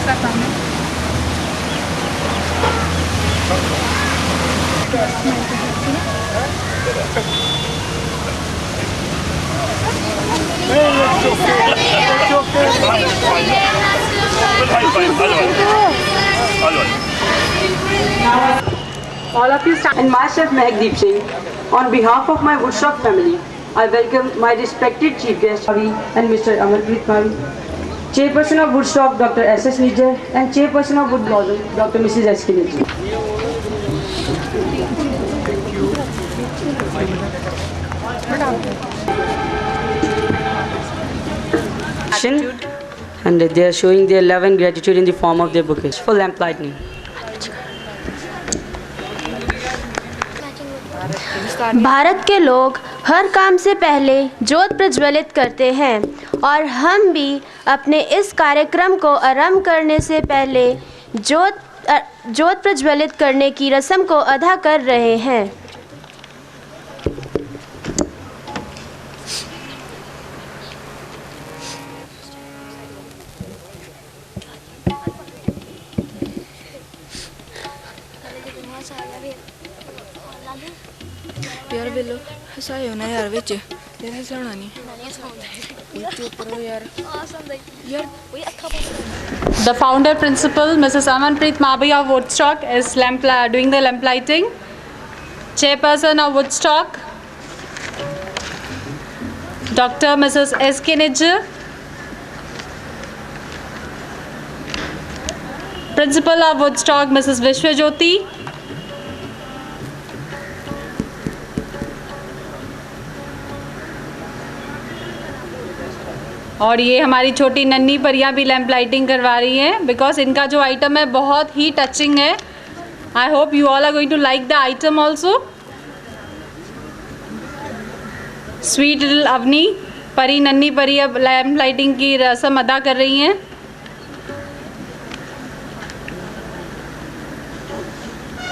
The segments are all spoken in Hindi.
आपका सामने। All of you stand. And myself, Mehakdeep Singh, on behalf of my Woodstock family, I welcome my respected chief guest Avi and Mr. Amarpreet Mavi, Chairperson of Woodstock, Dr. S.S. Nijjar, and Chairperson of Wood Blossom, Dr. Mrs. S.K. Nijjar. And they are showing their love and gratitude in the form of their bouquets for lamp lighting. Bharat के लोग हर काम से पहले ज्योत प्रज्वलित करते हैं और हम भी अपने इस कार्यक्रम को आरंभ करने से पहले ज्योत प्रज्वलित करने की रस्म को अदा कर रहे हैं। यार बेलो हसायो ना यार विच यार हसाना नहीं चुप रहो यार यार The founder principal, Mrs. Amanpreet Mavi of Woodstock, is doing the lamp lighting. Chairperson of Woodstock, Dr. Mrs. S.K. Nijjar. Principal of Woodstock, Mrs. Vishwajyoti. और ये हमारी छोटी नन्ही परियां भी लैंप लाइटिंग करवा रही हैं बिकॉज इनका जो आइटम है बहुत ही टचिंग है। I hope you all are going to like the item also. Sweet little Avni परी नन्ही परी अब लैंप लाइटिंग की रस्म अदा कर रही हैं।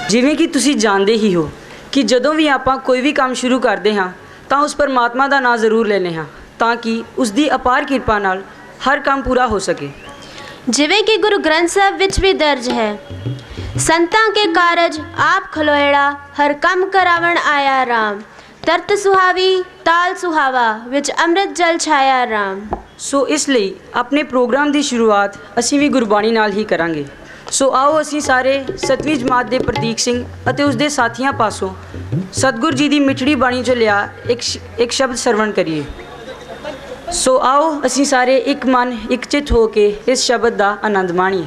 ਜਿਵੇਂ ਕਿ ਤੁਸੀਂ ਜਾਣਦੇ ਹੀ ਹੋ ਕਿ ਜਦੋਂ ਵੀ ਆਪਾਂ ਕੋਈ ਵੀ ਕੰਮ ਸ਼ੁਰੂ ਕਰਦੇ ਹਾਂ ਤਾਂ ਉਸ ਪਰਮਾਤਮਾ ਦਾ ਨਾਮ ਜ਼ਰੂਰ ਲੈਂਦੇ ਹਾਂ ਤਾਂ ਕਿ ਉਸ ਦੀ ਅਪਾਰ ਕਿਰਪਾ ਨਾਲ ਹਰ ਕੰਮ ਪੂਰਾ ਹੋ ਸਕੇ। ਜਿਵੇਂ ਕਿ ਗੁਰੂ ਗ੍ਰੰਥ ਸਾਹਿਬ ਵਿੱਚ ਵੀ ਦਰਜ ਹੈ, ਸੰਤਾਂ ਕੇ ਕਾਰਜ ਆਪ ਖਲੋਇੜਾ ਹਰ ਕੰਮ ਕਰਾਵਣ ਆਇਆ ਰਾਮ, ਤਰਤ ਸੁਹਾਵੀ ਤਾਲ ਸੁਹਾਵਾ ਵਿੱਚ ਅੰਮ੍ਰਿਤ ਜਲ ਛਾਇਆ ਰਾਮ। ਸੋ ਇਸ ਲਈ ਆਪਣੇ ਪ੍ਰੋਗਰਾਮ ਦੀ ਸ਼ੁਰੂਆਤ ਅਸੀਂ ਵੀ ਗੁਰਬਾਣੀ ਨਾਲ ਹੀ ਕਰਾਂਗੇ। ਸੋ ਆਓ ਅਸੀਂ ਸਾਰੇ 7ਵੀਂ ਜਮਾਤ ਦੇ ਪ੍ਰਤੀਕ ਸਿੰਘ ਅਤੇ ਉਸ ਦੇ ਸਾਥੀਆਂ ਪਾਸੋਂ ਸਤਿਗੁਰ ਜੀ ਦੀ ਮਿਠੜੀ ਬਾਣੀ 'ਚੋਂ ਲਿਆ ਇੱਕ ਸ਼ਬਦ ਸਰਵਣ ਕਰੀਏ। ਸੋ ਆਓ ਅਸੀਂ ਸਾਰੇ ਇੱਕ ਮਨ ਇੱਕ ਚਿੱਤ ਹੋ ਕੇ ਇਸ ਸ਼ਬਦ ਦਾ ਆਨੰਦ ਮਾਣੀਏ।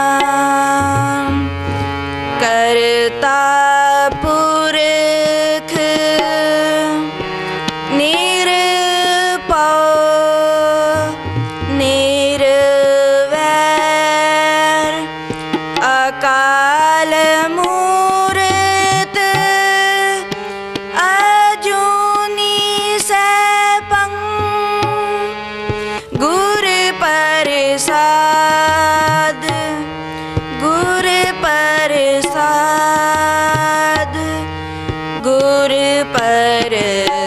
सतनाम करता पुरख निरपौ निरवैर अकाल मूरत अजूनी सैपं गुर प्रसाद गुर प्रसाद गुर प्रसाद।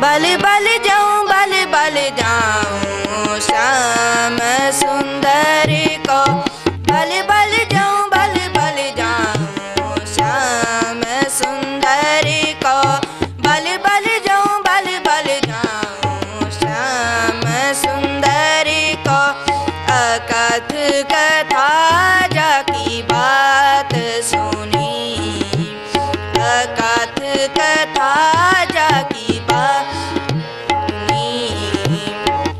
बल बल जाऊं बल बल जाऊं श्याम सुंदर को, बल बल जाऊं बल बल जाऊं श्याम सुंदर को, बल बल जाऊं बल बल जाऊं श्याम सुंदर को। अकथ कथा जाकी बात सुनी, अकथ कथा जाकी बात सुनी,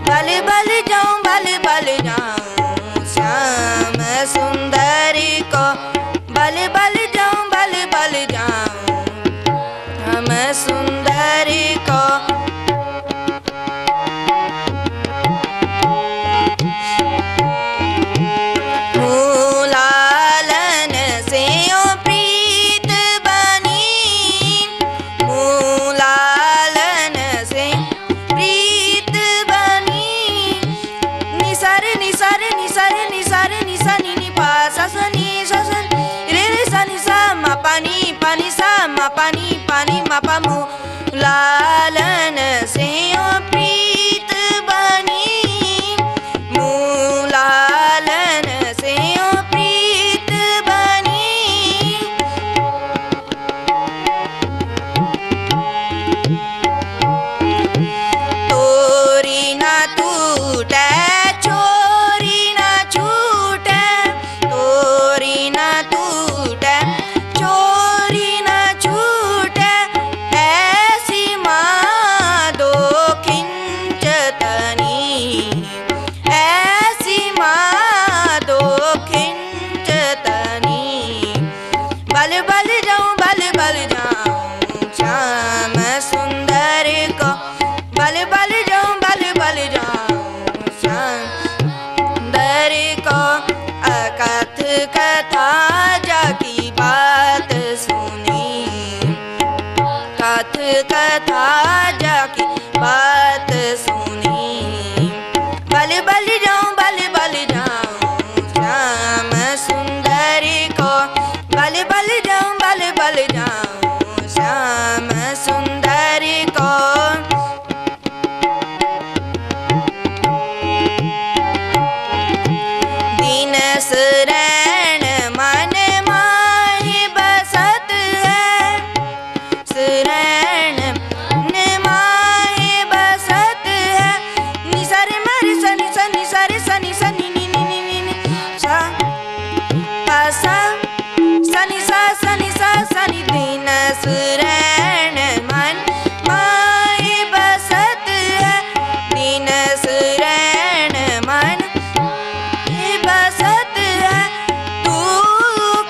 बल बल जाऊं बल बल जाऊं श्याम सुंदर को, बल बल जाऊं बल बल जाऊं हम सुंदर को। मूलालन से ओ प्रीत बनी, मूलालन से प्रीत बनी, निसर निसर निसर निसर निसा नि नि पा सा सा नि सा सा रे रे सा नि सा मा पा नि पानी सा मा पानी मा पा मू लालन से ओ प्रीत बनी लालन से ओ प्रीत बनी तोरी ना टूटे चोरी ना छूटे तोरी ना टूटे चोरी ना छूटे ऐसी माँ दो खिंचतनी ऐसी माँ दो खिंचतनी बल बल जाऊं श्याम सुंदर को बल बल जाऊं श्याम सुंदर को अकथ कथा जाकी बात सुनी कथ कथा जाकी बात सुनी बल बल जाऊं श्याम सुंदर को बल बल जाऊं श्याम सुंदर को दीन शरण मन माहि बसत है शरण मन माहि बसत है निसर मर सनि सनि सर सनि सनि नि नि नि नि नि सा सा सनि सा सनि दीन शरण मन माहि बसत है दीन शरण मन बसत है तू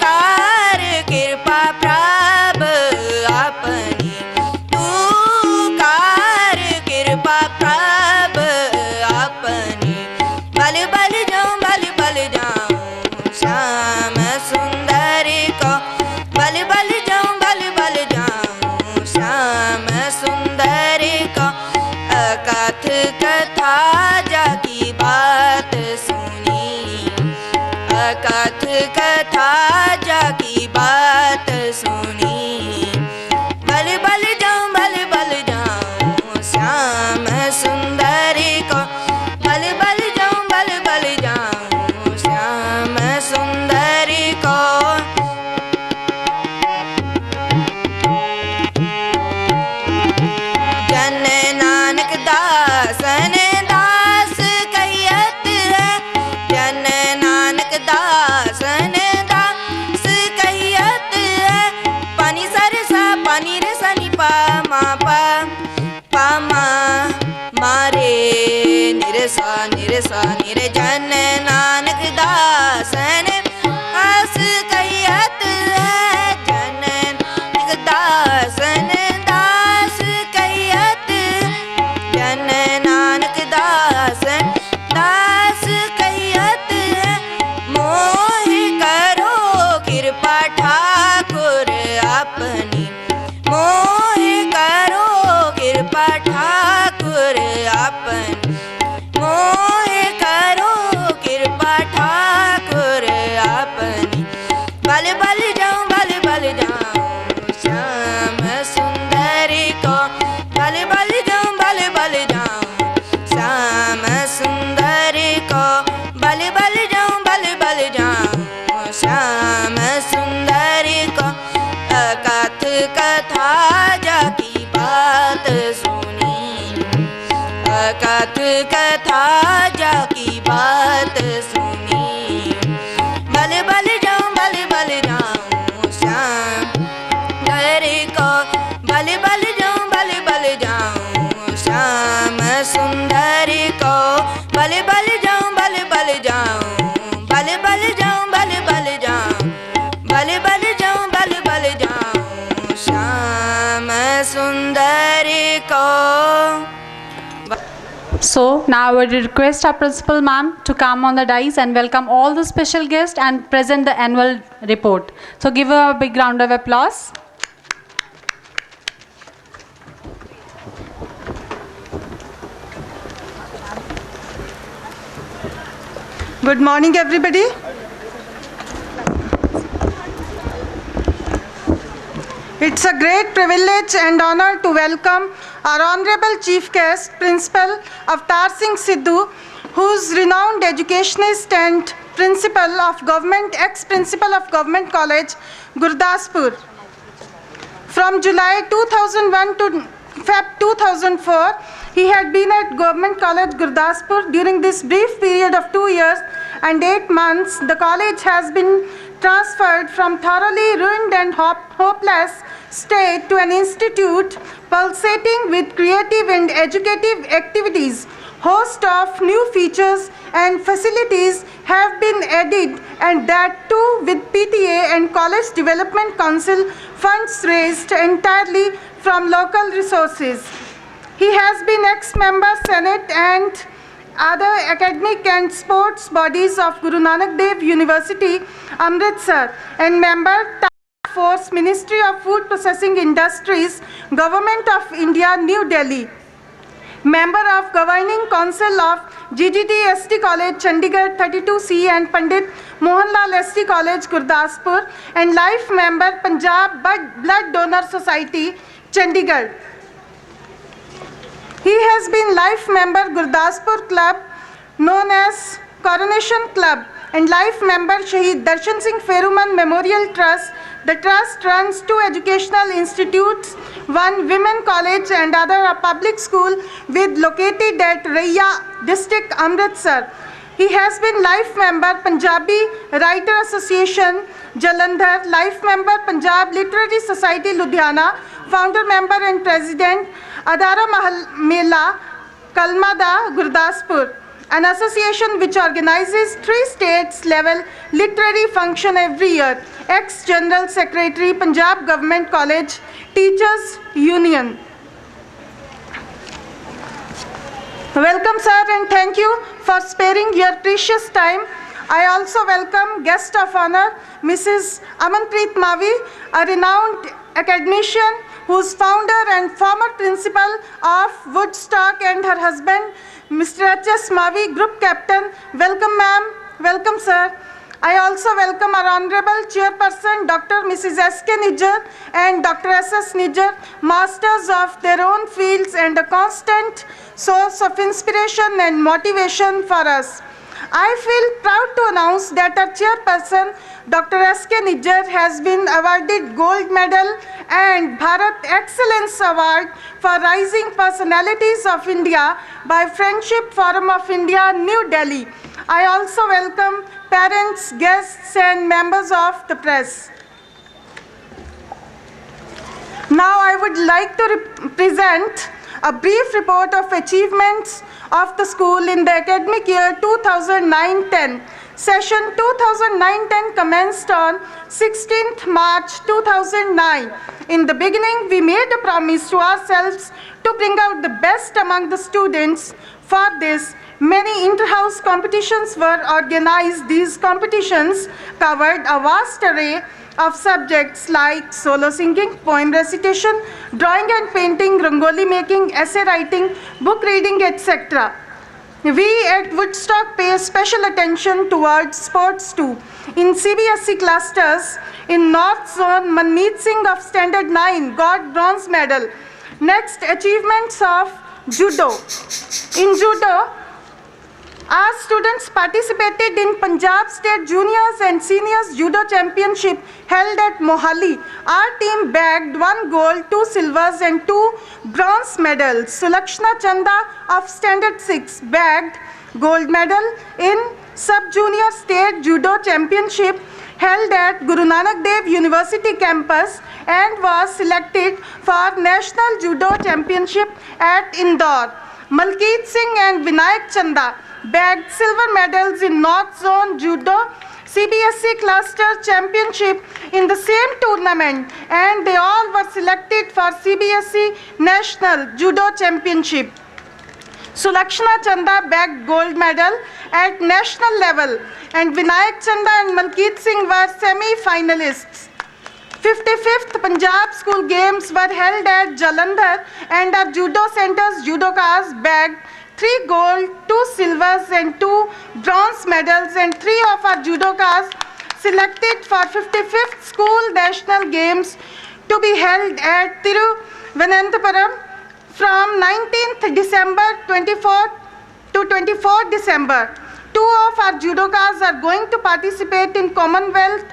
कार कृपा प्रभ अपनी तू कार कृपा प्रभ अपनी बल बल जाऊं श्याम सुंदर को बल बल जाऊं श्याम सुंदर को अकथ कथा जाकी बात सुनी अकथ कथा जाकी बात सुनी बल बल जाऊं श्याम सुंदर को बल बल जाऊं श्याम सुंदर को जन नानक दासन दास कहियत है जन नानक दासन दास कहियत है पानी सर सा पानी रे सनि पा मा मारे निरसा निरे जन नानक दासन दास कहियत है जन नानक दासन दास कहियत जन नानक दासन दास कहियत है मोह करो कृपा ठाकुर अपनी मोह करो कृपा ठाकुर अपनी मोह करो कृपा ठाकुर अपनी बल बल जाऊं श्याम सुंदर को बल बल जाऊं श्याम सुंदर को बल बल जाऊं श्याम सुंदर को अकथ कथा जाकी बात सुनी अकथ कथा जाकी बात सुनी बल बल जाऊं श्याम घर को बल बल जाऊं श्याम सुंदर को बल बल जाऊं श्याम सुंदर को So now I would request our principal ma'am to come on the dais and welcome all the special guests and present the annual report. So give her a big round of applause. Good morning, everybody. It's a great privilege and honor to welcome our Honorable Chief Guest, Principal Avtar Singh Sidhu, who's renowned educationist and ex-principal of Government College, Gurdaspur. From July 2001 to Feb 2004, he had been at Government College, Gurdaspur. During this brief period of 2 years and 8 months, the college has been transferred from thoroughly ruined and hopeless state to an institute pulsating with creative and educative activities. Host of new features and facilities have been added, and that too with PTA and College Development Council funds raised entirely from local resources. He has been ex-member Senate and other academic and sports bodies of Guru Nanak Dev University, Amritsar, and member Task Force, Ministry of Food Processing Industries, Government of India, New Delhi. Member of Governing Council of GGT ST College, Chandigarh 32C, and Pandit Mohanlal ST College, Gurdaspur, and life member Punjab Blood Donor Society, Chandigarh. He has been life member Gurdaspur Club, known as Coronation Club, and life member Shaheed Darshan Singh Feruman Memorial Trust. The trust runs 2 educational institutes, 1 women college and other a public school located at Raiya district, Amritsar. He has been life member Punjabi Writer Association, Jalandhar, life member Punjab Literary Society, Ludhiana, founder member and president Adara Mahal Mela, Kalmada, Gurdaspur, an association which organizes 3 states level literary function every year. Ex-General Secretary, Punjab Government College Teachers Union. Welcome, sir, and thank you for sparing your precious time. I also welcome guest of honor, Mrs. Amanpreet Mavi, a renowned academician who's founder and former principal of Woodstock, and her husband, Mr. H.S. Mavi, Group Captain. Welcome, ma'am. Welcome, sir. I also welcome our Honorable Chairperson, Dr. Mrs. S.K. Nijjar and Dr. S.S. Nijjar, masters of their own fields and a constant source of inspiration and motivation for us. I feel proud to announce that our Chairperson, Dr. S.K. Nijjar, has been awarded Gold Medal and Bharat Excellence Award for Rising Personalities of India by Friendship Forum of India, New Delhi. I also welcome parents, guests, and members of the press. Now I would like to present a brief report of achievements of the school in the academic year 2009-10. Session 2009-10 commenced on 16th March 2009. In the beginning, we made a promise to ourselves to bring out the best among the students. For this, many inter-house competitions were organized. These competitions covered a vast array of subjects like solo singing, poem recitation, drawing and painting, rangoli making, essay writing, book reading, etc. We at Woodstock pay special attention towards sports too. In CBSE clusters, in North Zone, Manmeet Singh of Standard 9 got bronze medal. Next, achievements of Judo. In Judo, our students participated in Punjab State Juniors and Seniors Judo Championship held at Mohali. Our team bagged 1 gold, 2 silvers and 2 bronze medals. Sulakshna Chanda of Standard 6 bagged gold medal in Sub-Junior State Judo Championship held at Guru Nanak Dev University campus and was selected for National Judo Championship at Indore. Malkeet Singh and Vinayak Chanda bagged silver medals in North Zone Judo CBSE Cluster Championship in the same tournament, and they all were selected for CBSE National Judo Championship. Sulakshna Chanda bagged gold medal at national level, and Vinayak Chanda and Malkeet Singh were semi-finalists. 55th Punjab School Games were held at Jalandhar, and our judo center's judokas bagged 3 gold, 2 silvers and 2 bronze medals, and 3 of our judokas selected for 55th School National Games to be held at Thiruvananthapuram from 19th December 24 to 24 December. 2 of our judokas are going to participate in Commonwealth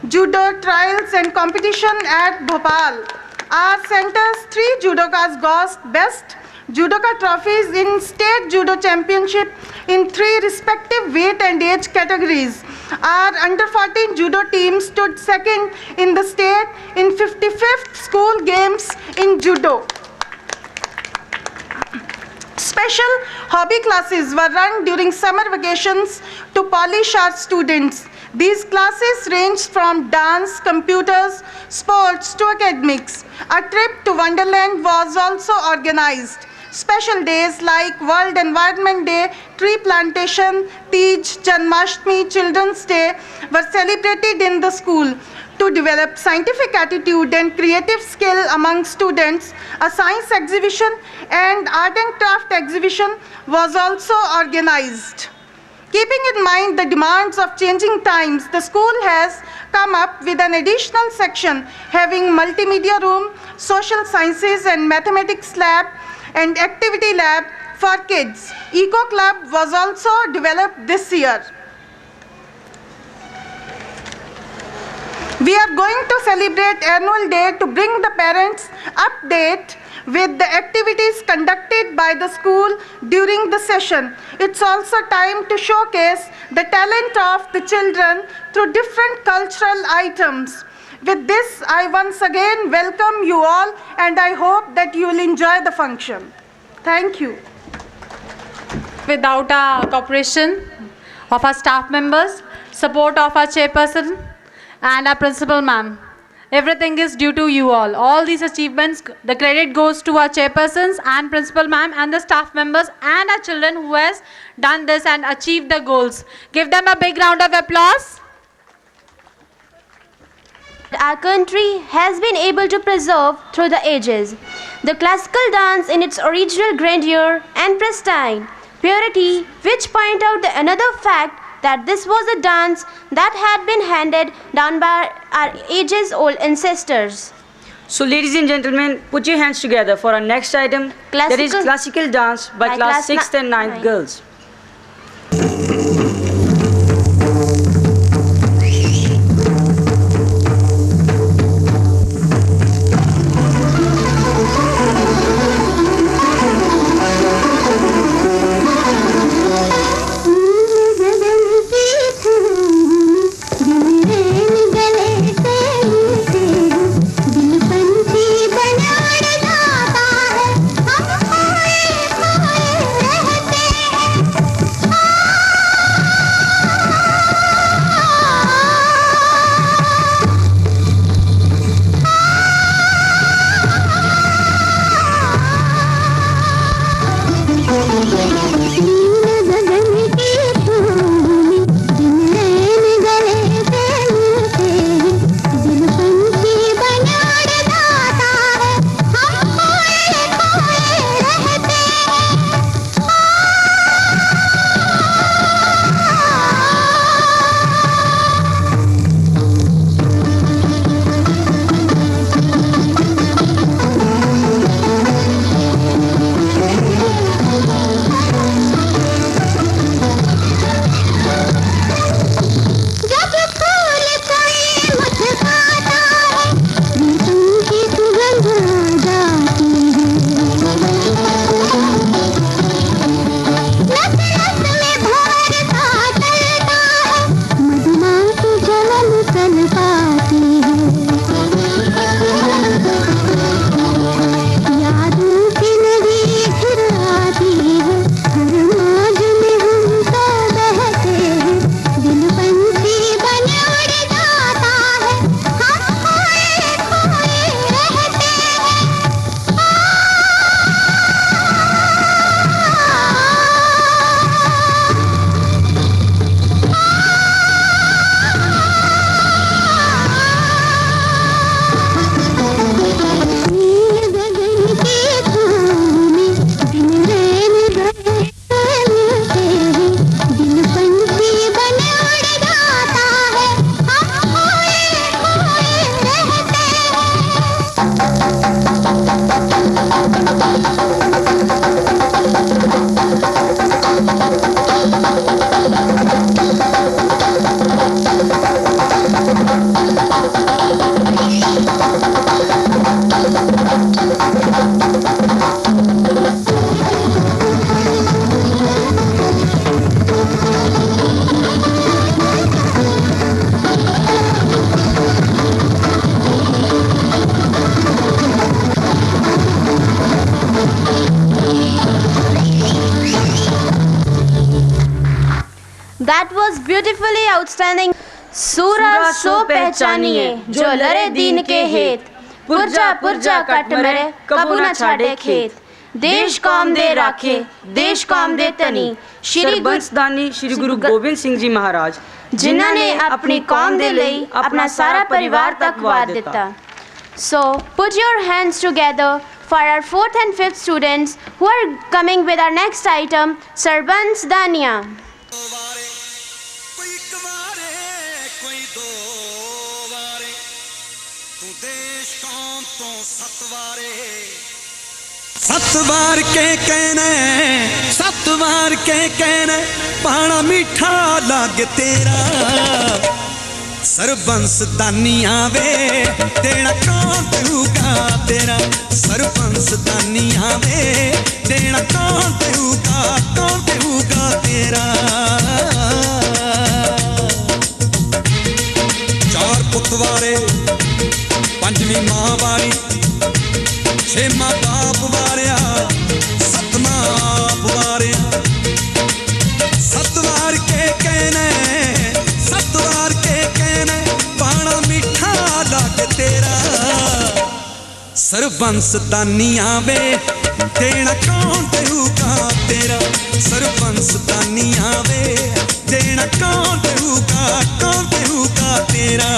Judo trials and competition at Bhopal. Our center's 3 judokas got best judoka trophies in state judo championship in 3 respective weight and age categories. Our under 14 judo team stood second in the state in 55th school games in judo. Special hobby classes were run during summer vacations to polish our students. These classes range from dance, computers, sports to academics. A trip to Wonderland was also organized. Special days like World Environment Day, Tree Plantation, Teej, Janmashtami, Children's Day were celebrated in the school. To develop scientific attitude and creative skill among students, a science exhibition and art and craft exhibition was also organized. Keeping in mind the demands of changing times, the school has come up with an additional section having multimedia room, social sciences and mathematics lab, and activity lab for kids. Eco Club was also developed this year. We are going to celebrate annual day to bring the parents update with the activities conducted by the school during the session. It's also time to showcase the talent of the children through different cultural items. With this, I once again welcome you all and I hope that you will enjoy the function. Thank you. Without our cooperation of our staff members, support of our chairperson and our principal ma'am, everything is due to you all. All these achievements, the credit goes to our chairpersons and principal ma'am and the staff members and our children who has done this and achieved the goals. Give them a big round of applause. Our country has been able to preserve through the ages. The classical dance in its original grandeur and pristine purity, which point out another fact that this was a dance that had been handed down by our ages-old ancestors. So ladies and gentlemen, put your hands together for our next item. That is classical dance by class 6th and 9th girls. रहते हैं ब्यूटीफुली आउटस्टैंडिंग। सूरज सो पहचानिए जो लड़े दीन के हेत, पुरजा पुरजा कट मरे कबू न छाड़े खेत। देश कौम दे राखे देश कौम दे तनी। सरबंसदानी श्री गुरु गोबिंद सिंह जी महाराज, जिन्हों ने अपनी कौम दे लई अपना सारा परिवार तक वार दिता। So put your hands together for our 4th and 5th students who are coming with our next item, Sarbans Dania. कोई एक वारे कोई दो वारे, तू देश कौम तो सत वारे। सत वार के कहने सत वार के कहने, पाना मीठा लागे तेरा। सरबंस दानिया वे देना कौन देऊगा तेरा। सरबंस दानिया वे देना कौन देऊगा तेरा। चार पुत वारे पंजवीं मां वारी, छेमा बाप वारिया सतमा आप वारिया। सतवार के कहने सतवार के कहने, पाना मीठा लागे तेरा। सरबंस दानिया वे देना कौन देऊगा तेरा। सरबंस दानिया वे देना कौन देऊगा तेरा।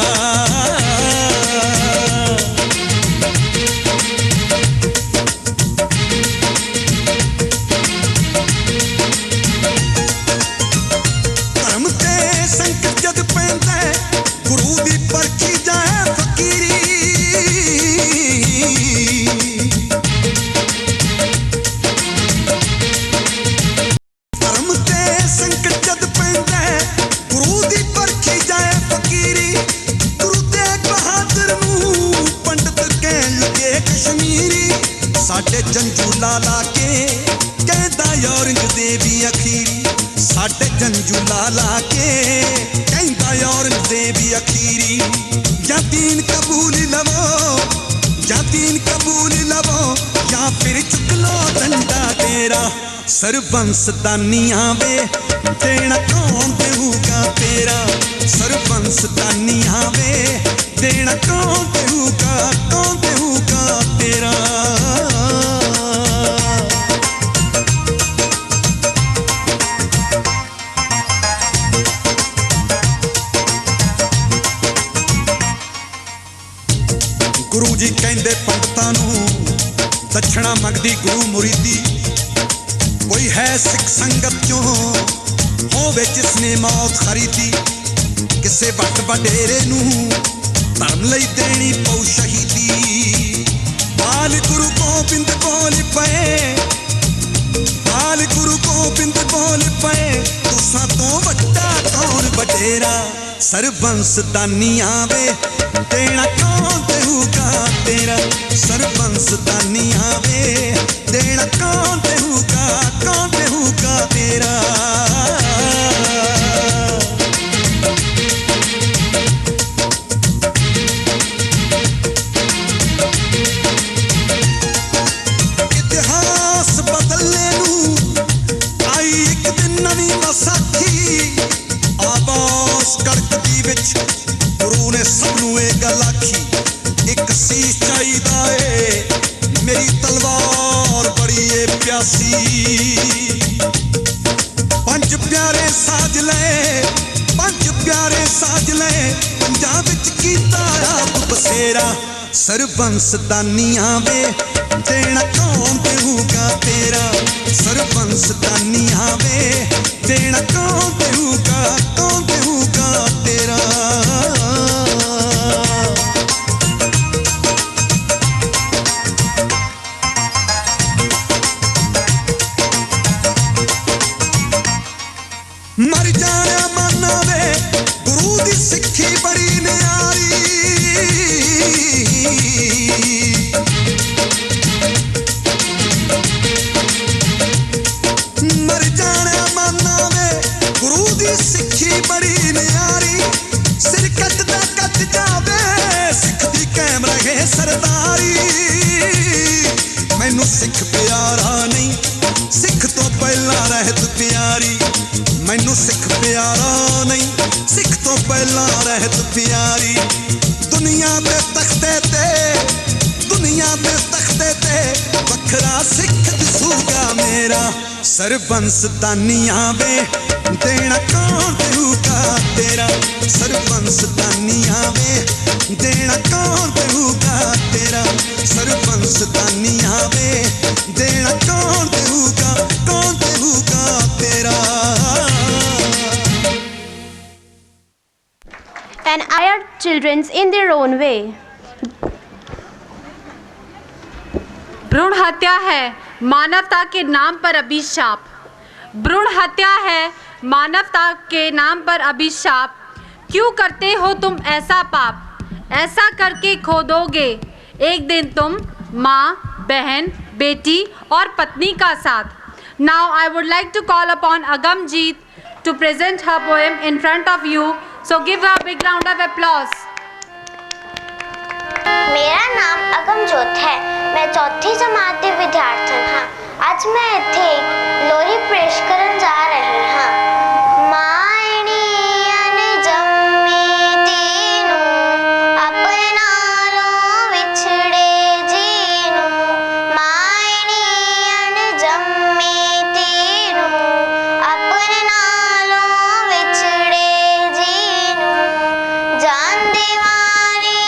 साडे जंजू लाला के कहता औरंगजेब अखीरी। साडे जंजू लाला के कहता औरंगजेब अखीरी। या दीन कबूल लवो या दीन कबूल लवो, या फिर चुक लो डंडा तेरा। सरबंस दानिया वे देना कौन देऊगा तेरा। सरबंस दानिया वे देना कौन देऊगा तेरा। गुरु जी कहंदे पंडितां नूं दक्षिणा मंगदी गुरु मुरीदी। कोई है सिख संगत चों होवे जिसने मौत खरीदी। किसे वट वडेरे नूं धर्म लई देनी पऊ शहीदी। बाल गुरु गोबिंद बोल पए बाल गुरु गोबिंद बोल पए, तुसां तो वड्डा कौन वडेरा। सरबंस दानिया वे देना कौन देऊगा तेरा। सरबंस दानिया वे देना कौन देऊगा तेरा। इतिहास बदलने नूं आई एक दिन नवीं वसाखी। आवाज कड़कदी विच गुरु ने सबनू ये गल आखी। एक शीश चाहिदा है मेरी तलवार बड़ी है प्यासी। पंज प्यारे साज ले पंजाब विच कीता आप बसेरा। सरबंस दानिया वे देना कौन देऊगा तेरा। सरबंस दानिया वे देना कौन देऊगा तेरा। मर जाना माना वे गुरु दी सिक्खी बड़ी न्यारी। मर जाना माना वे गुरु दी सिक्खी बड़ी न्यारी। सिर कट जावे सिख दी कैम रहे सरदारी। मैनू सिख प्यारा नहीं, सिख तो पहला रहत प्यारी। मैनू सिख प्यारा नहीं सिख तो पहला रहत प्यारी दुनिया दे तख्ते ते वखरा सिख दिसूगा मेरा सरबंस तानिया वे देना कौन देऊगा तेरा सरबंस तानिया वे देना कौन देऊगा तेरा सरबंस तानिया वे देना कौन देऊगा तेरा And our children in their own way. भ्रूण हत्या है मानवता के नाम पर अभिशाप। भ्रूण हत्या है मानवता के नाम पर अभिशाप। क्यों करते हो तुम ऐसा पाप? ऐसा करके खो दोगे एक दिन तुम माँ, बहन, बेटी और पत्नी का साथ। Now I would like to call upon Agamjeet to present her poem in front of you. So give her a big round of applause. मेरा नाम अगमजोत है। मैं चौथी जमात ਦੀ ਵਿਦਿਆਰਥਣ ਹਾਂ। ਅੱਜ ਮੈਂ ਇੱਥੇ ਲੋਰੀ ਪੇਸ਼ ਕਰਨ ਜਾ ਰਹੀ ਹਾਂ। ਮਾਣੀਆਂ ਨੇ ਜੰਮੀ ਤੀਨੂੰ ਆਪਣੇ ਨਾਲੋਂ ਵਿਛੜੇ ਜੀ ਨੂੰ ਮਾਣੀਆਂ ਨੇ ਜੰਮੀ ਤੀਨੂੰ ਆਪਣੇ ਨਾਲੋਂ ਵਿਛੜੇ ਜੀ ਨੂੰ ਜਾਨ ਦੀਵਾਨੀ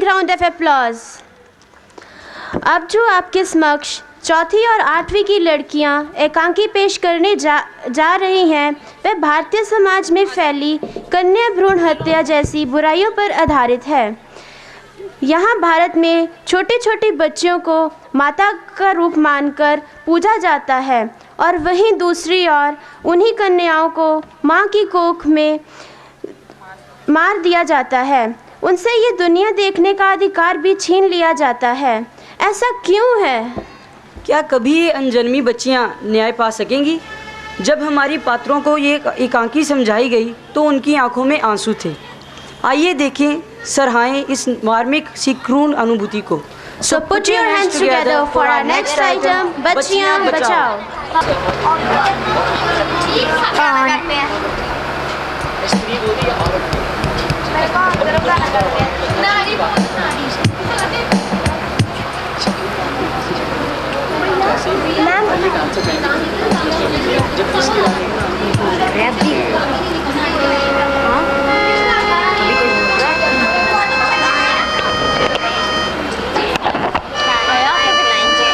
round of applause. अब जो आपके समक्ष चौथी और आठवीं की लड़कियां एकांकी पेश करने जा रही हैं वह भारतीय समाज में फैली कन्या भ्रूण हत्या जैसी बुराइयों पर आधारित है। यहाँ भारत में छोटी छोटी बच्चियों को माता का रूप मानकर पूजा जाता है और वहीं दूसरी ओर उन्हीं कन्याओं को माँ की कोख में मार दिया जाता है। उनसे ये दुनिया देखने का अधिकार भी छीन लिया जाता है। ऐसा क्यों है? क्या कभी ये अनजन्मी बच्चियां न्याय पा सकेंगी? जब हमारी पात्रों को ये एकांकी समझाई गई तो उनकी आंखों में आंसू थे। आइए देखें, सराहें इस मार्मिक सी क्रूर अनुभूति को। So put your hands together for our next item, बच्चियां बचाओ।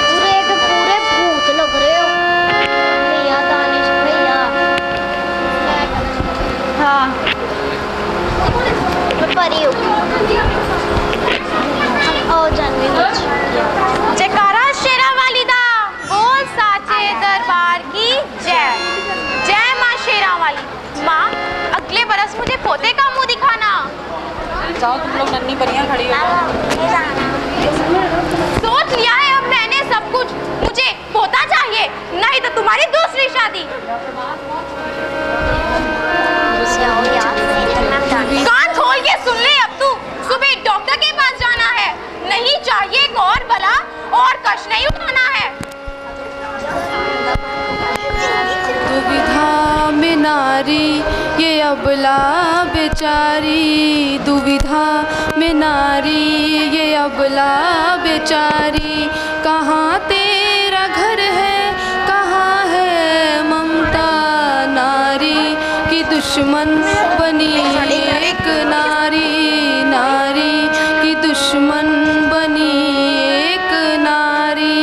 पूरे भूत लग रहे हो भैया, दानिश भैया। हाँ, मैं परी हूँ। ओ जानवी जयकारा शेरा वाली दा, बोल साचे दरबार की जय। जय माँ शेरा वाली। माँ, अगले बरस मुझे पोते का मुंह दिखाना। जाओ तुम लोग, नन्ही परियां खड़ी हो। सोच लिया है अब मैंने सब कुछ, मुझे पोता चाहिए, नहीं तो तुम्हारी दूसरी शादी। कान खोल के सुन ले अब तू, सुबह डॉक्टर के पास जाना है, नहीं चाहिए एक और बला और कष्ट नहीं उठाना है। दुविधा में नारी ये अबला बेचारी, दुविधा में नारी ये अबला बेचारी, कहाँ तेरा घर है, कहाँ है ममता, नारी की दुश्मन बनी एक नारी, नारी की दुश्मन बनी एक नारी।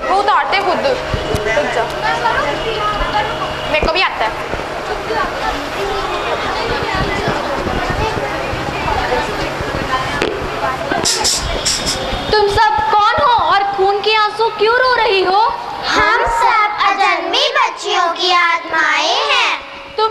वो उतारते खुद, रुक जा, मेरे को भी आता है। तुम सब कौन हो और खून के आंसू क्यों रो रही हो? हम सब अजन्मी बच्चियों की आत्माएं हैं। तुम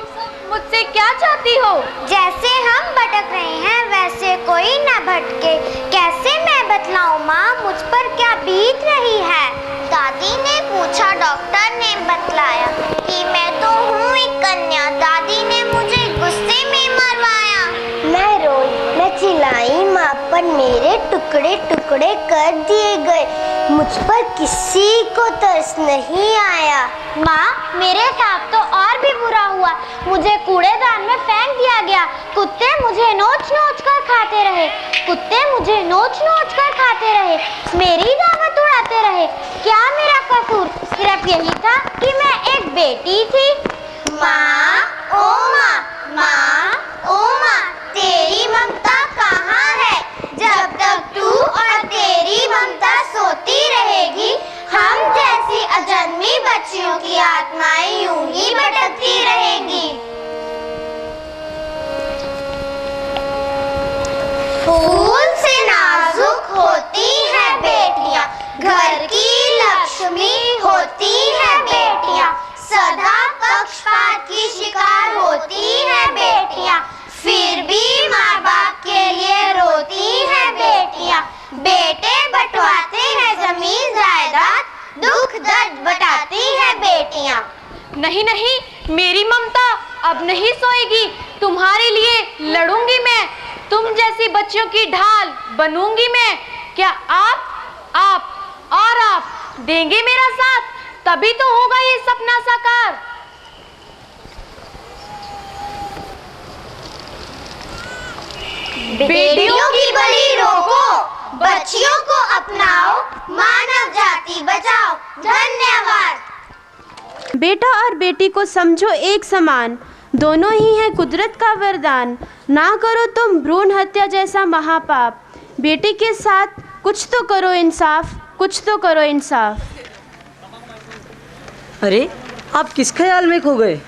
मुझसे क्या चाहती हो? जैसे हम भटक रहे हैं वैसे कोई न भटके। कैसे मैं बतलाऊं माँ, मुझ पर क्या बीत रही है? दादी ने पूछा, डॉक्टर ने बतलाया कि मैं तो हूँ एक कन्या। दादी ने मुझे गुस्से में मरवाया। मैं रोई, मैं चिल्लाई, माँ पर मेरे टुकड़े टुकड़े कर दिए गए। मुझ पर किसी को तरस नहीं आया। माँ, मेरे साथ तो और भी बुरा हुआ। मुझे कूड़ेदान में फेंक दिया गया। कुत्ते मुझे नोच नोच कर खाते रहे। कुत्ते मुझे नोच नोच कर खाते रहे। मेरी दावत उड़ाते रहे। क्या मेरा कसूर? सिर्फ यही था कि मैं एक बेटी थी। माँ, ओ माँ, माँ, ओ माँ, तेरी ममता कहाँ है? जब तक तू और तेरी ममता सोती रहेगी, हम जैसी अजन्मी बच्चियों की आत्माएं यूं ही भटकती रहेगी। फूल से नाजुक होती हैं बेटियां, घर की लक्ष्मी होती हैं बेटियां, सदा पक्षपात की शिकार होती हैं बेटियां, फिर भी माँ बाप के लिए रोती हैं बेटियां। बेटे बंटवाते हैं जमीन जायदाद, दुख दर्द बटाती हैं बेटियां। नहीं नहीं, मेरी ममता अब नहीं सोएगी। तुम्हारे लिए लड़ूंगी मैं, तुम जैसी बच्चियों की ढाल बनूंगी मैं। क्या आप और आप देंगे मेरा साथ? तभी तो होगा ये सपना साकार। बेटियों की बलि रोको, बच्चियों को अपनाओ, मानव जाति बचाओ। धन्यवाद। बेटा और बेटी को समझो एक समान, दोनों ही है कुदरत का वरदान। ना करो तुम भ्रूण हत्या जैसा महापाप। बेटी के साथ कुछ तो करो इंसाफ, कुछ तो करो इंसाफ। अरे आप किस ख्याल में खो गए?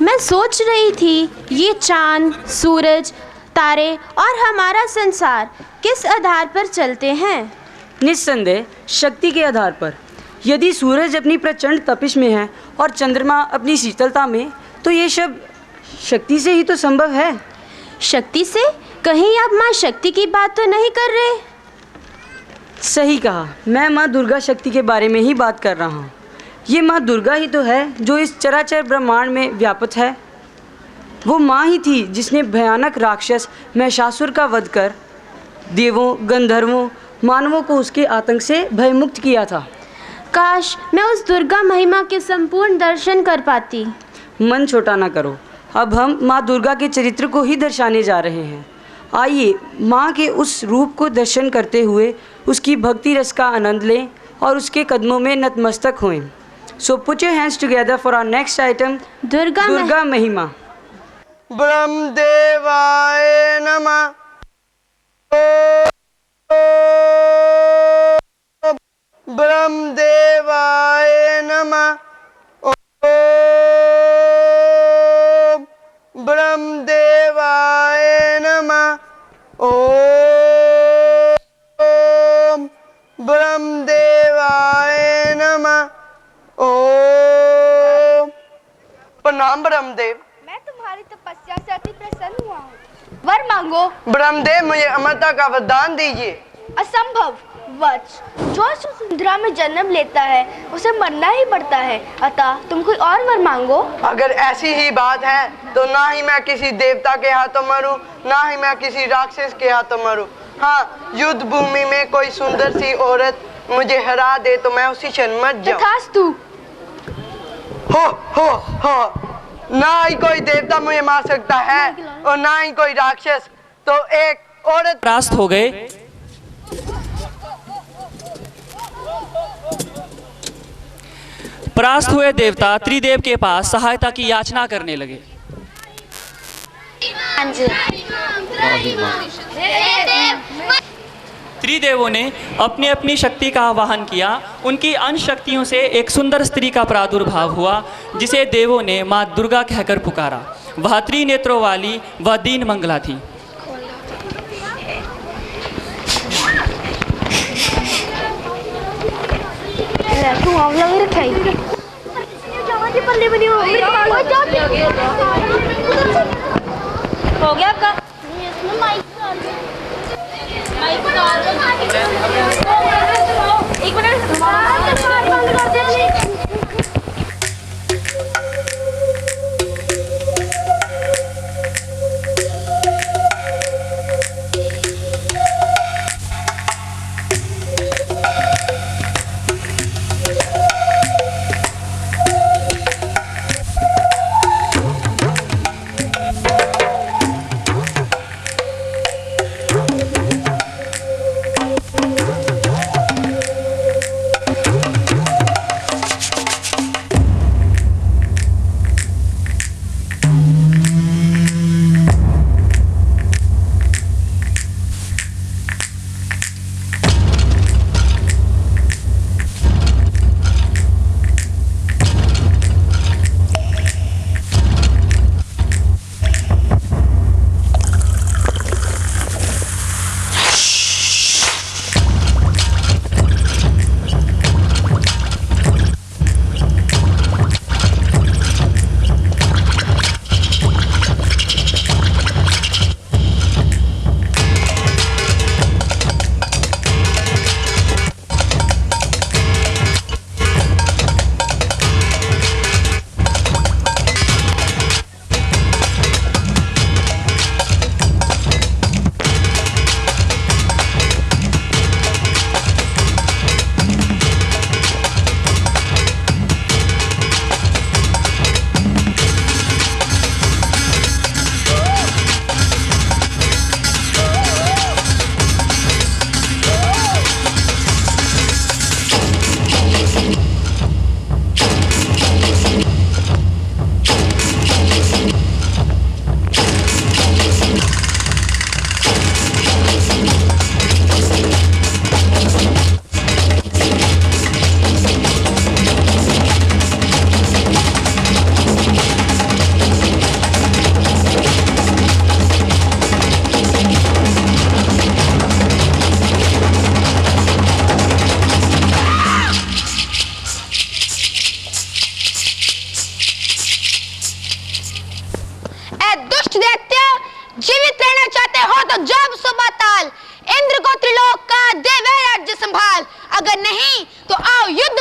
मैं सोच रही थी ये चांद, सूरज, तारे और हमारा संसार किस आधार पर चलते हैं? निस्संदेह शक्ति के आधार पर। यदि सूरज अपनी प्रचंड तपिश में है और चंद्रमा अपनी शीतलता में, तो ये सब शक्ति से ही तो संभव है। शक्ति से? कहीं आप माँ शक्ति की बात तो नहीं कर रहे? सही कहा, मैं माँ दुर्गा शक्ति के बारे में ही बात कर रहा हूँ। ये माँ दुर्गा ही तो है जो इस चराचर ब्रह्मांड में व्याप्त है। वो माँ ही थी जिसने भयानक राक्षस महिषासुर का वध कर देवों, गंधर्वों, मानवों को उसके आतंक से भयमुक्त किया था। काश मैं उस दुर्गा महिमा के संपूर्ण दर्शन कर पाती। मन छोटा ना करो, अब हम माँ दुर्गा के चरित्र को ही दर्शाने जा रहे हैं। आइए माँ के उस रूप को दर्शन करते हुए उसकी भक्ति रस का आनंद लें और उसके कदमों में नतमस्तक होएं। So put your hands together for our next item, Durga महिमा। ब्रह्मदेवाय नमः। ब्रह्मदेवाय नमः। ओम ब्रह्मदेवाय नमः। ओम ब्रह्मदेवाय नमः। ओम। प्रणाम ब्रह्मदेव। मैं तुम्हारी तपस्या से अति प्रसन्न हुआ हूँ। वर मांगो। ब्रह्मदेव मुझे अमरता का वरदान दीजिए। असंभव वच, जो सुंदरा में जन्म लेता है उसे मरना ही पड़ता है, अतः तुम कोई और वर मांगो। अगर ऐसी ही बात है तो ना ही मैं किसी देवता के हाथों मरूं, ना ही मैं किसी राक्षस के हाथों मरूं। हाँ, युद्ध भूमि में कोई सुंदर सी औरत मुझे हरा दे तो मैं उसी क्षण मर जाऊं। तथास्तु। हो ना ही कोई देवता मुझे मार सकता है और ना ही कोई राक्षस, तो एक औरत परास्त हो गए। परास्त हुए देवता त्रिदेव के पास सहायता की याचना करने लगे। त्रिदेवों ने अपनी अपनी शक्ति का आवाहन किया। उनकी अंश शक्तियों से एक सुंदर स्त्री का प्रादुर्भाव हुआ, जिसे देवों ने माँ दुर्गा कहकर पुकारा। वह त्रिनेत्रों वाली वह दीन मंगला थी। हो गया आपका? एक मिनट।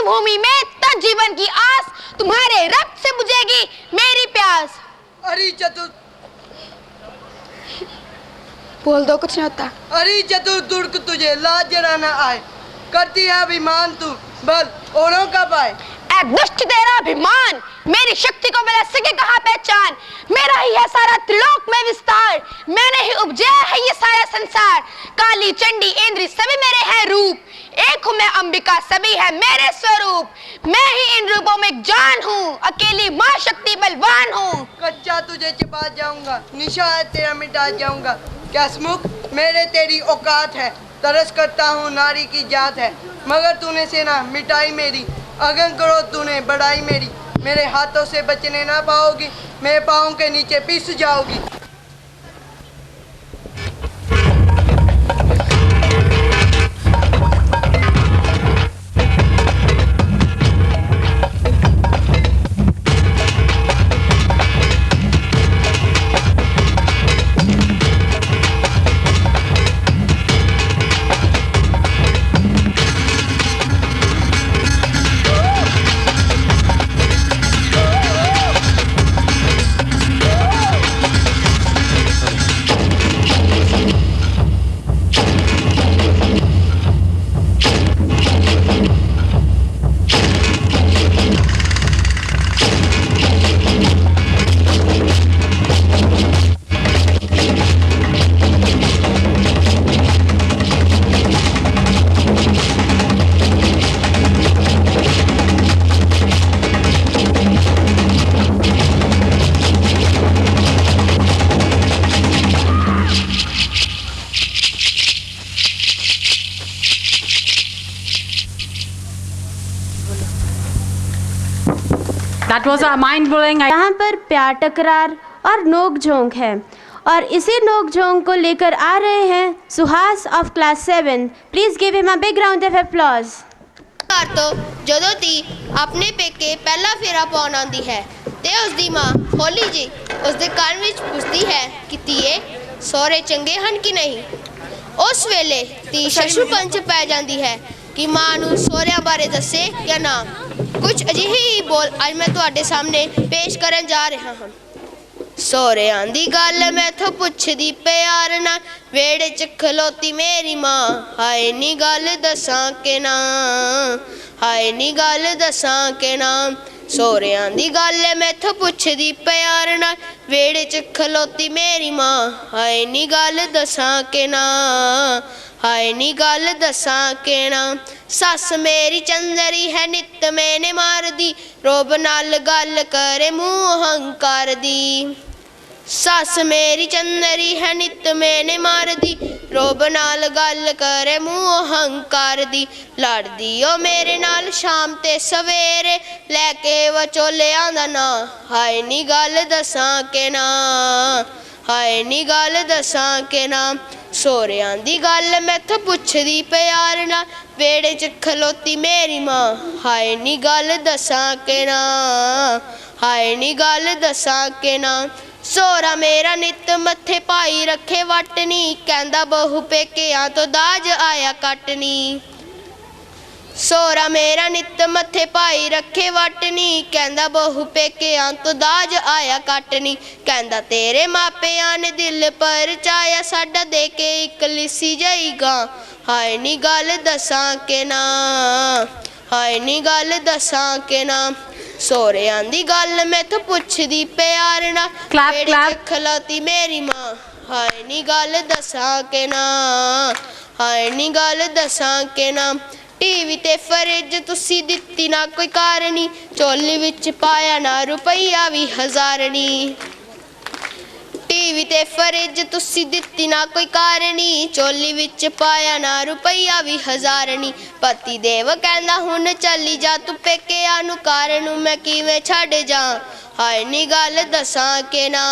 युद्ध भूमि में तब जीवन की आस, तुम्हारे रक्त से बुझेगी मेरी प्यास। अरे चतुर बोल दो, कुछ नहीं होता। अरे चतुर तुर्क तुझे लाज जरा न आए, करती है अभिमान तू बल औरों का पाए। ऐ दुष्ट तेरा अभिमान, मेरी शक्ति को मिला सके कहाँ पहचान। मेरा ही है सारा त्रिलोक में विस्तार, मैंने ही उपजाया है ये सारा संसार। काली चंडी इंद्र सभी मेरे हैं रूप, एक हूँ मैं अंबिका सभी है मेरे स्वरूप। मैं ही इन रूपों में एक जान हूँ, अकेली माँ शक्ति बलवान हूँ। कच्चा तुझे चिपा जाऊंगा, निशा है तेरा मिटा जाऊंगा। क्या स्मुख मेरे तेरी औकात है, तरस करता हूँ नारी की जात है। मगर तूने सेना मिटाई मेरी, अगन करो तूने बढ़ाई मेरी। मेरे हाथों से बचने ना पाओगी, मेरे पाँव के नीचे पिस जाओगी। That was a mind-blowing. यहाँ पर प्यार, टकरार और नोक झोंक है और इसी नोक झोंक को लेकर आ रहे हैं Suhas of class 7। Please give him a big round of applause. तो ਜਦੋਂ ਤੀ ਆਪਣੇ ਪੇਕੇ ਪਹਿਲਾ ਫੇਰਾ ਪਾਉਣ ਆਉਂਦੀ ਹੈ ਤੇ ਉਸ ਦੀ ਮਾਂ ਹੋਲੀ ਜੀ ਉਸ ਦੇ ਘਰ ਵਿੱਚ ਪੁੱਛਦੀ ਹੈ ਕਿ ਧੀਏ ਸਹੁਰੇ ਚੰਗੇ ਹਨ ਕਿ ਨਹੀਂ। ਉਸ ਵੇਲੇ ਤੀ ਸ਼ਸ਼ੂਪੰਚ ਪੈ ਜਾਂਦੀ ਹੈ ਕਿ ਮਾਂ ਨੂੰ ਸਹੁਰਿਆਂ ਬਾਰੇ ਦੱਸੇ ਜਾਂ ਨਾ। ਕੁਝ ਅਜਿਹੇ ਹੀ ਬੋਲ ਅੱਜ ਮੈਂ ਤੁਹਾਡੇ ਸਾਹਮਣੇ ਪੇਸ਼ ਕਰਨ ਜਾ ਰਿਹਾ ਹਾਂ। ਸਹੁਰਿਆਂ ਦੀ ਗੱਲ ਮੈਥੋਂ ਪੁੱਛਦੀ ਪਿਆਰ ਨਾਲ, ਵੇੜੇ 'ਚ ਖਲੋਤੀ ਮੇਰੀ ਮਾਂ, ਹਾਏ ਨੀ ਗੱਲ ਦੱਸਾਂ ਕਿ ਨਾ, ਹਾਏ ਨੀ ਗੱਲ ਦੱਸਾਂ ਕਿ ਨਾ। ਸਹੁਰਿਆਂ ਦੀ ਗੱਲ ਮੈਥੋਂ ਪੁੱਛਦੀ ਪਿਆਰ ਨਾਲ, ਵੇੜੇ 'ਚ ਖਲੋਤੀ ਮੇਰੀ ਮਾਂ, ਹਾਏ ਨੀ ਗੱਲ ਦੱਸਾਂ ਕਿ ਨਾ, ਹਾਏ ਨੀ ਗੱਲ ਦੱਸਾਂ ਕਿ ਨਾ। ਸੱਸ ਮੇਰੀ ਚੰਦਰੀ ਹੈ ਨਿੱਤ ਮੈਨੇ ਮਾਰਦੀ, ਰੋਬ ਨਾਲ ਗੱਲ ਕਰੇ ਮੂੰਹ ਹੰਕਾਰ ਦੀ। ਸੱਸ ਮੇਰੀ ਚੰਦਰੀ ਹੈ ਨਿੱਤ ਮੈਨੇ ਮਾਰਦੀ, ਰੋਬ ਨਾਲ ਗੱਲ ਕਰੇ ਮੂੰਹ ਹੰਕਾਰ ਦੀ। ਲੜਦੀ ਓ ਮੇਰੇ ਨਾਲ ਸ਼ਾਮ ਤੇ ਸਵੇਰੇ, ਲੈ ਕੇ ਵਿਚੋਲਿਆਂ ਦਾ ਨਾਂ, ਹਾਏ ਨੀ ਗੱਲ ਦੱਸਾਂ ਕਿ ਨਾ, ਹਾਏ ਨੀ ਗੱਲ ਦੱਸਾਂ ਕਿ ਨਾ। ਸਹੁਰਿਆਂ ਦੀ ਗੱਲ ਮੈਥੋਂ ਪੁੱਛਦੀ ਪਿਆਰ ਨਾਲ, ਵੇੜੇ 'ਚ ਖਲੋਤੀ ਮੇਰੀ ਮਾਂ, ਹਾਏ ਨੀ ਗੱਲ ਦੱਸਾਂ ਕਿ ਨਾ, ਹਾਏ ਨੀ ਗੱਲ ਦੱਸਾਂ ਕਿ ਨਾ। ਸਹੁਰਾ ਮੇਰਾ ਨਿੱਤ ਮੱਥੇ ਪਾਈ ਰੱਖੇ ਵਟਨੀ, ਕਹਿੰਦਾ ਬਹੂ ਪੇਕਿਆਂ ਤੋਂ ਦਾਜ ਆਇਆ ਕੱਟਨੀ। ਸਹੁਰਾ ਮੇਰਾ ਨਿੱਤ ਮੱਥੇ ਪਾਈ ਰੱਖੇ ਵਟਨੀ, ਕਹਿੰਦਾ ਬਹੂ ਪੇਕਿਆਂ ਤੋਂ ਦਾਜ ਆਇਆ ਕੱਟਨੀ। ਕਹਿੰਦਾ ਤੇਰੇ ਮਾਪਿਆਂ ਨੇ ਦਿਲ ਪਰਚਾਇਆ, ਸਾਡਾ ਦੇ ਕੇ ਇੱਕ ਲਿੱਸੀ ਜਈ ਗਾਂ, ਹਾਏ ਨੀ ਗੱਲ ਦੱਸਾਂ ਕਿ ਨਾ, ਹਾਏ ਨੀ ਗੱਲ ਦੱਸਾਂ ਕਿ ਨਾ। ਸਹੁਰਿਆਂ ਦੀ ਗੱਲ ਮੈਥੋਂ ਪੁੱਛਦੀ ਪਿਆਰ ਨਾਲ, ਵੇੜੇ 'ਚ ਖਲੋਤੀ ਮੇਰੀ ਮਾਂ, ਹਾਏ ਨੀ ਗੱਲ ਦੱਸਾਂ ਕਿ ਨਾ, ਹਾਏ ਨੀ ਗੱਲ ਦੱਸਾਂ ਕਿ ਨਾ। ਟੀਵੀ ਤੇ ਫਰਿੱਜ ਤੁਸੀਂ ਦਿੱਤੀ ਨਾ ਕੋਈ ਕਾਰਨੀ, ਝੋਲੀ ਵਿੱਚ ਪਾਇਆ ਨਾ ਰੁਪਈਆ ਵੀ ਹਜ਼ਾਰਨੀ। ਟੀਵੀ ਤੇ ਫਰਿੱਜ ਤੁਸੀਂ ਦਿੱਤੀ ਨਾ ਕੋਈ ਕਾਰਨੀ, ਝੋਲੀ ਵਿੱਚ ਪਾਇਆ ਨਾ ਰੁਪਈਆ ਵੀ ਹਜ਼ਾਰਨੀ। ਪਤੀ ਦੇਵ ਕਹਿੰਦਾ ਹੁਣ ਚੱਲੀ ਜਾ ਤੂੰ ਪੇਕਿਆਂ ਨੂੰ, ਕਾਰ ਨੂੰ ਮੈਂ ਕਿਵੇਂ ਛੱਡ ਜਾ, ਹਾਏ ਨੀ ਗੱਲ ਦੱਸਾਂ ਕਿ ਨਾ,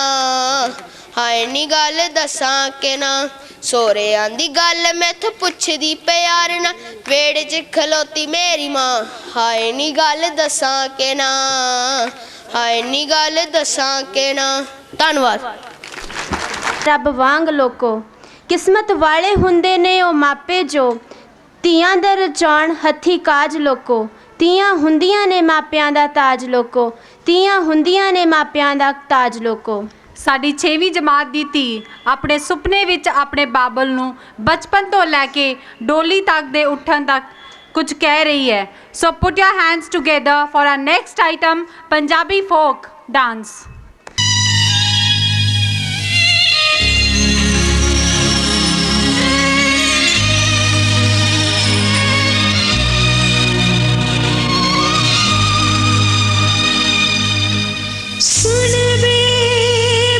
ਹਾਏ ਨੀ ਗੱਲ ਦੱਸਾਂ ਕਿ ਨਾ। ਸਹੁਰਿਆਂ ਦੀ ਗੱਲ ਮੈਥੋਂ ਪੁੱਛਦੀ ਪਿਆਰ ਨਾਲ, ਵੇੜੇ 'ਚ ਖਲੋਤੀ ਮੇਰੀ ਮਾਂ, ਹਾਏ ਨੀ ਗੱਲ ਦੱਸਾਂ ਕਿ ਨਾ, ਹਾਏ ਨੀ ਗੱਲ ਦੱਸਾਂ ਕਿ ਨਾ। ਧੰਨਵਾਦ। ਰੱਬ ਵਾਂਗ ਲੋਕੋ, ਕਿਸਮਤ ਵਾਲੇ ਹੁੰਦੇ ਨੇ ਉਹ ਮਾਪੇ ਜੋ ਧੀਆਂ ਦੇ ਰਚਾਉਣ ਹੱਥੀ ਕਾਜ ਲੋਕੋ, ਧੀਆਂ ਹੁੰਦੀਆਂ ਨੇ ਮਾਪਿਆਂ ਦਾ ਤਾਜ ਲੋਕੋ, ਧੀਆਂ ਹੁੰਦੀਆਂ ਨੇ ਮਾਪਿਆਂ ਦਾ ਤਾਜ ਲੋਕੋ। ਸਾਡੀ 6ਵੀਂ ਜਮਾਤ ਦੀ ਧੀ ਆਪਣੇ ਸੁਪਨੇ ਵਿੱਚ ਆਪਣੇ ਬਾਬਲ ਨੂੰ ਬਚਪਨ ਤੋਂ ਲੈ ਕੇ ਡੋਲੀ ਤੱਕ ਦੇ ਉੱਠਣ ਤੱਕ ਕੁਝ ਕਹਿ ਰਹੀ ਹੈ। So put your hands together for our next item Punjabi folk dance. सुन वे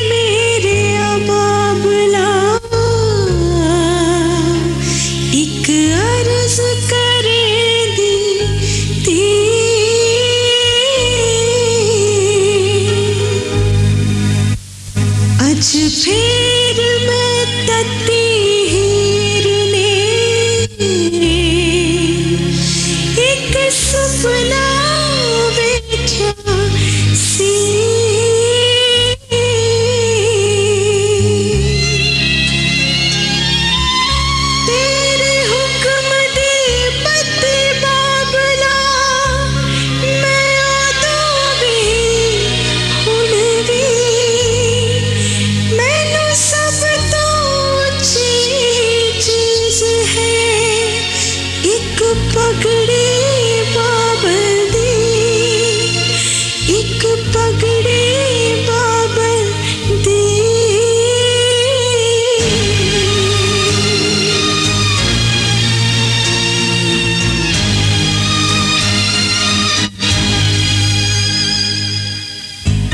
मेरे बाबला, एक अर्ज करे दी अज फिर मैं तती हीर ने एक सपना बेचा सी। तेरे हुक्म दी पत्ती बाबला, मैं उदों भी हुण भी मैनू सब तो ऊंची चीज है एक पगड़ी बाबल दी, एक पगड़ी बाबल दी।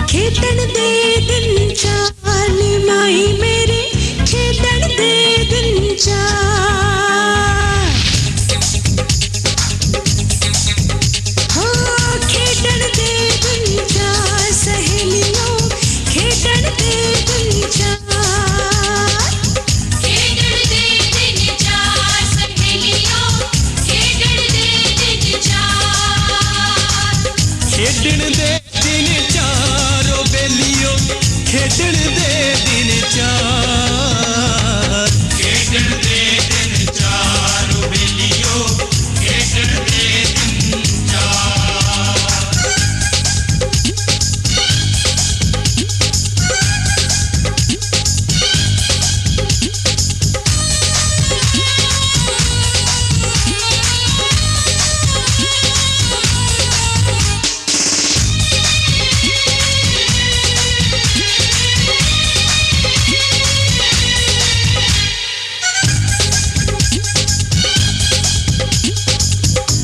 खेडन दे दिन चार नी माई मेरे, खेडन दे दिन चार, हो खेडन दे दिन चार सहेलियों, खेडन दे दिन चार, खेडन दे दिन चार सहेलियों, खेडन दे दिन चार, खेडन दे दिन चार ओ बेलियो, खेडन दे दिन चार, खेडन दे दिन चार ओ बेलियो, खेडन दे दिन चार।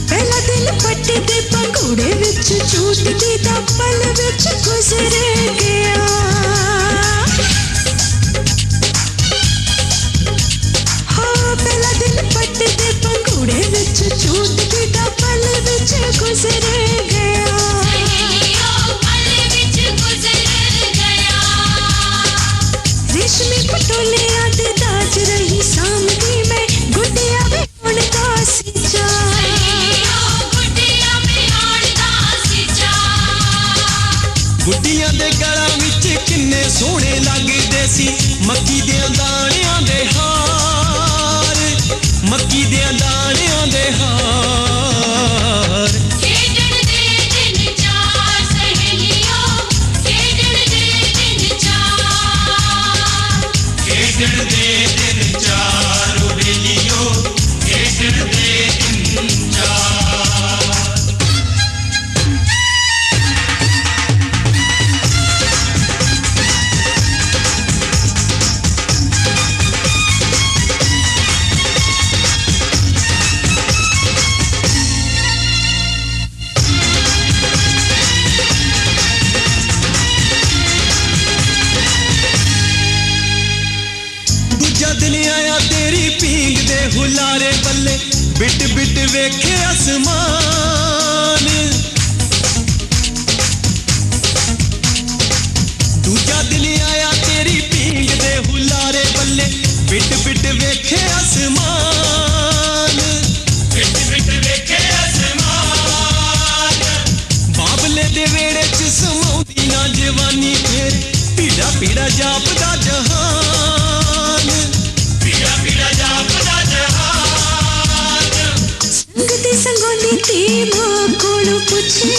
पहला दिन पट्टे दे पंघूड़े विच झूठदी दा पल विच गुजर गया, हो पहला दिन पट्टे दे पंघूड़े विच झूठदी दा पल विच गुजर गया, रेशमी पटोलियां दे दाज रही सामदी मैं, गुड्डिया भी हुण दासी जा, गुड्डियां दे गला विच किन्ने सोहणे लगदे सी मक्की दे दाणियां दे हार, मक्की दे दाणियां दे हार। खेडन दे दिन चार सहेलियों, खेडन दे दिन चार, खेडन दे दिन चार ओ बेलियो, खेडन दे दिन चार। दूजा दिन आया तेरी पींग दे हुलारे बल्ले, बिट बिट वेखे आसमान, दूजा दिन आया तेरी पींग दे हुलारे बल्ले, बिट बिट वेखे आसमान, बिट बिट वेखे आसमान। बाबले दे वेड़े च समाउंदी ना जवानी फिर, पीड़ा पीड़ा जापदा जहान, पीड़ा पीड़ा जापदा जहान। माँ कोलों पूछे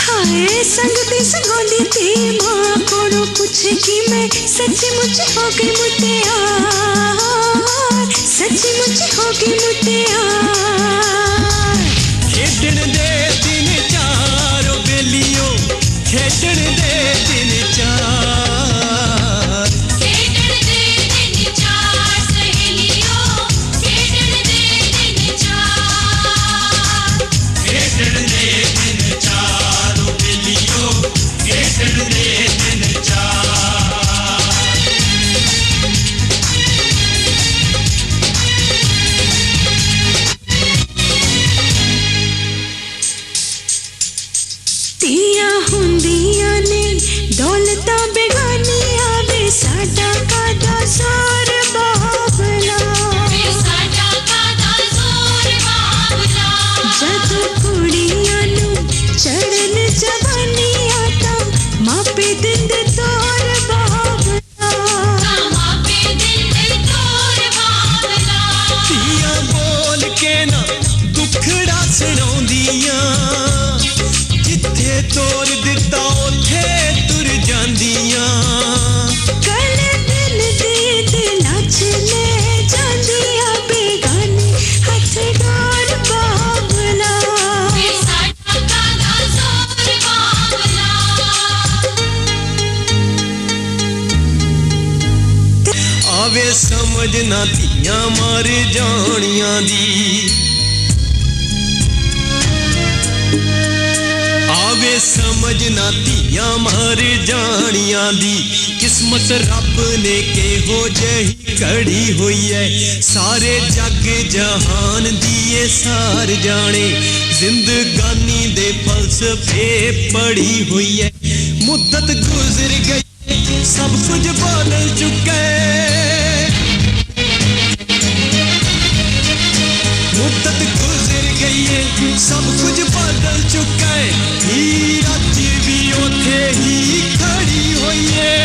हाय संगती संगोली थी माँ कोलों पूछे कि मैं सचमुच हो गई मुटियार सचमुच हो गई मुटियार खेडण दे दिन चार ओ बेलियो खेडण दे दिन चार खेडण दे दिन चार सहेलियों खेडण दे दिन चार खेडण दे दिन चार ओ बेलियो खेडण दे दिन चार तियां हुंदियां ने दौलतां बेगानियां वे साडा कादा जोर बाबला वे साडा कादा जोर बाबला जद कुड़ियां नू चढ़न जवानियां तां मापे दिंदे तोर बाबला मापे दिंदे तोर बाबला तियां बोल के ना दुखड़ा सुणाउंदियां जिथे तोर दिता उथे तुर जांदियां कल दिल दे नाच ले जांदियां बेगाने हथ डोर बाबला वे साडा कादा जोर बाबला आवे समझ ना तियां मर जानियां दी आवे समझ ना तियां मर जानियां दी किस्मत रब ने केहो जही घड़ी हुई है सारे जग जहान दिए सार जाने जिंदगानी दे फलसफे पड़ी हुई है मुद्दत गुजर गई सब कुछ बदल चुका है मुद्दत गुजर गई है सब कुछ बदल चुका है हीर अज भी उथे ही खड़ी हुई है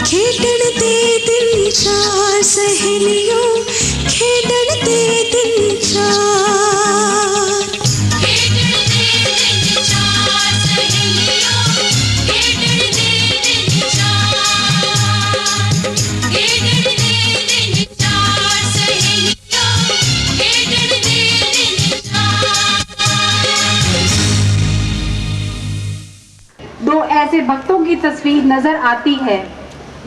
खेडण दे दिन चार सहेलियों खेडण दे दिन चार खेडण दे दिन चार सहेलियों खेडण दे दिन चार खेडण दे दिन चार सहेलियों खेडण दे दिन चार दो ऐसे भक्तों की तस्वीर नजर आती है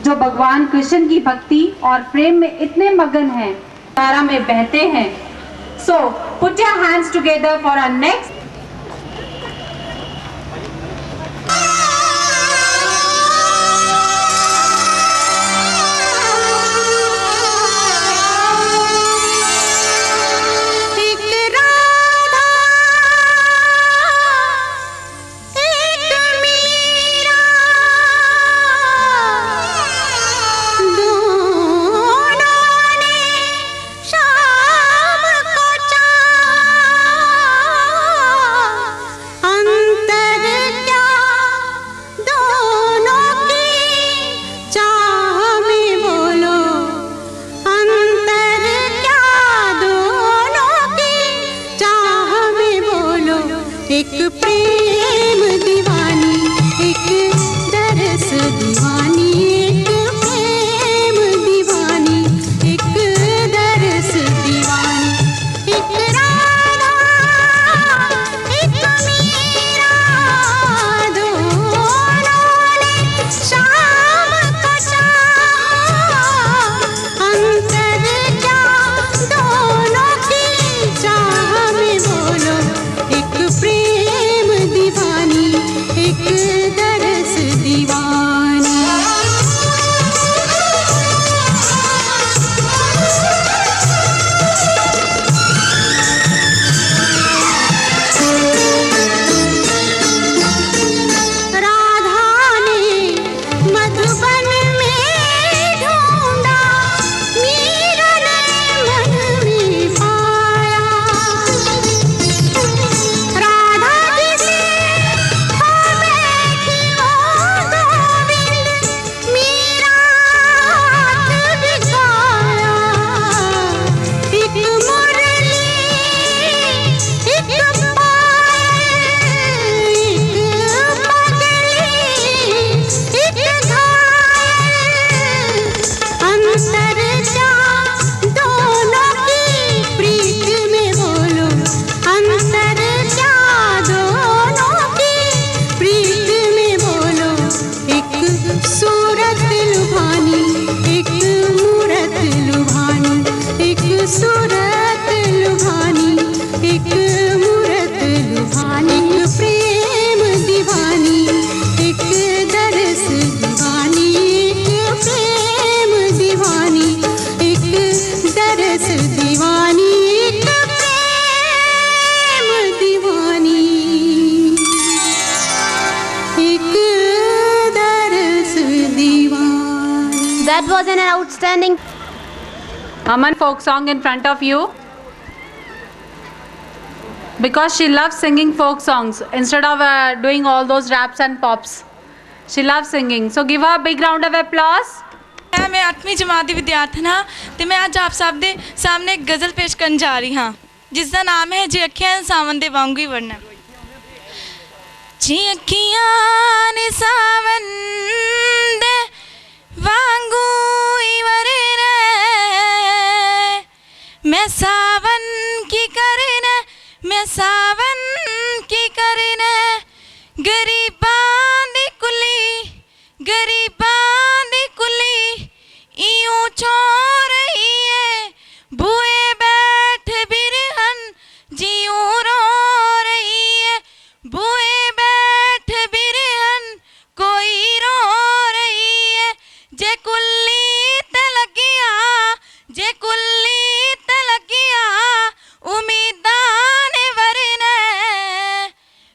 जो भगवान कृष्ण की भक्ति और प्रेम में इतने मगन हैं, धारा में बहते हैं। So put your hands together for our next शाम को चार That was an outstanding. Aman, folk song in front of you. Because she loves singing folk songs instead of doing all those raps and pops. She loves singing. So give her a big round of applause. मैं 8वीं जमात ਦੀ ਵਿਦਿਆਰਥਣ ਹਾਂ ਤੇ ਮੈਂ ਅੱਜ ਆਪ ਸਭ ਦੇ ਸਾਹਮਣੇ ਇੱਕ ਗਜ਼ਲ ਪੇਸ਼ ਕਰਨ ਜਾ ਰਹੀ ਹਾਂ ਜਿਸ ਦਾ ਨਾਮ ਹੈ ਜੇ ਅੱਖੀਆਂ ਸਾਵਨ ਦੇ ਵਾਂਗੂ ਹੀ ਵਰਨਾ ਜੇ ਅੱਖੀਆਂ ਨੇ ਸਾਵਨ ਦੇ ਵਾਂਗੂ ਹੀ ਵਰਨਾ ਮੈਂ ਸਾਵਨ ਕੀ ਕਰਨਾ ਮੈਂ ਸਾਵਨ ਕੀ ਕਰਨਾ ਗਰੀਬਾਂ ਦੀ कुली इयूं छो रही है बुए बैठ बिरहन जियूं रो रही है बुए बैठ बिरहन कोई रो रही है जे कुली ते लगिया उम्मीदां ने वरना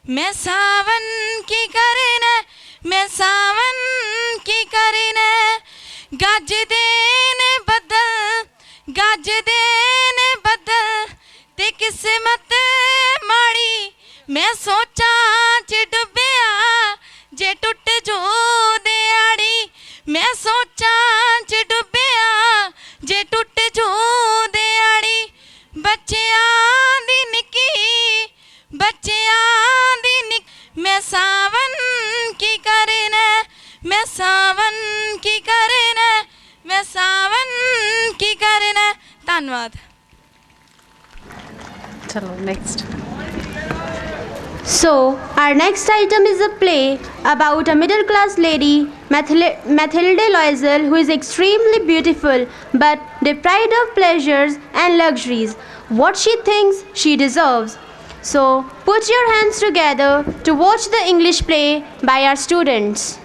मैं सावन की करना मैं सावन की करना गज देने बदल ते किस्मत माड़ी मैं सोचा च डुबिया जे टुट जो दिहाड़ी मैं सोचा च डुबिया जे टुट जो दिहाड़ी बच्चियां दी निक्की मैं सावन की करना मैं सावन की करना मैं सावन की करना धन्यवाद चलो next. So, our next item is a play about a middle class lady, Mathilde Loisel, who is extremely beautiful but deprived of pleasures and luxuries, what she thinks she deserves. So, put your hands together to watch the English play by our students.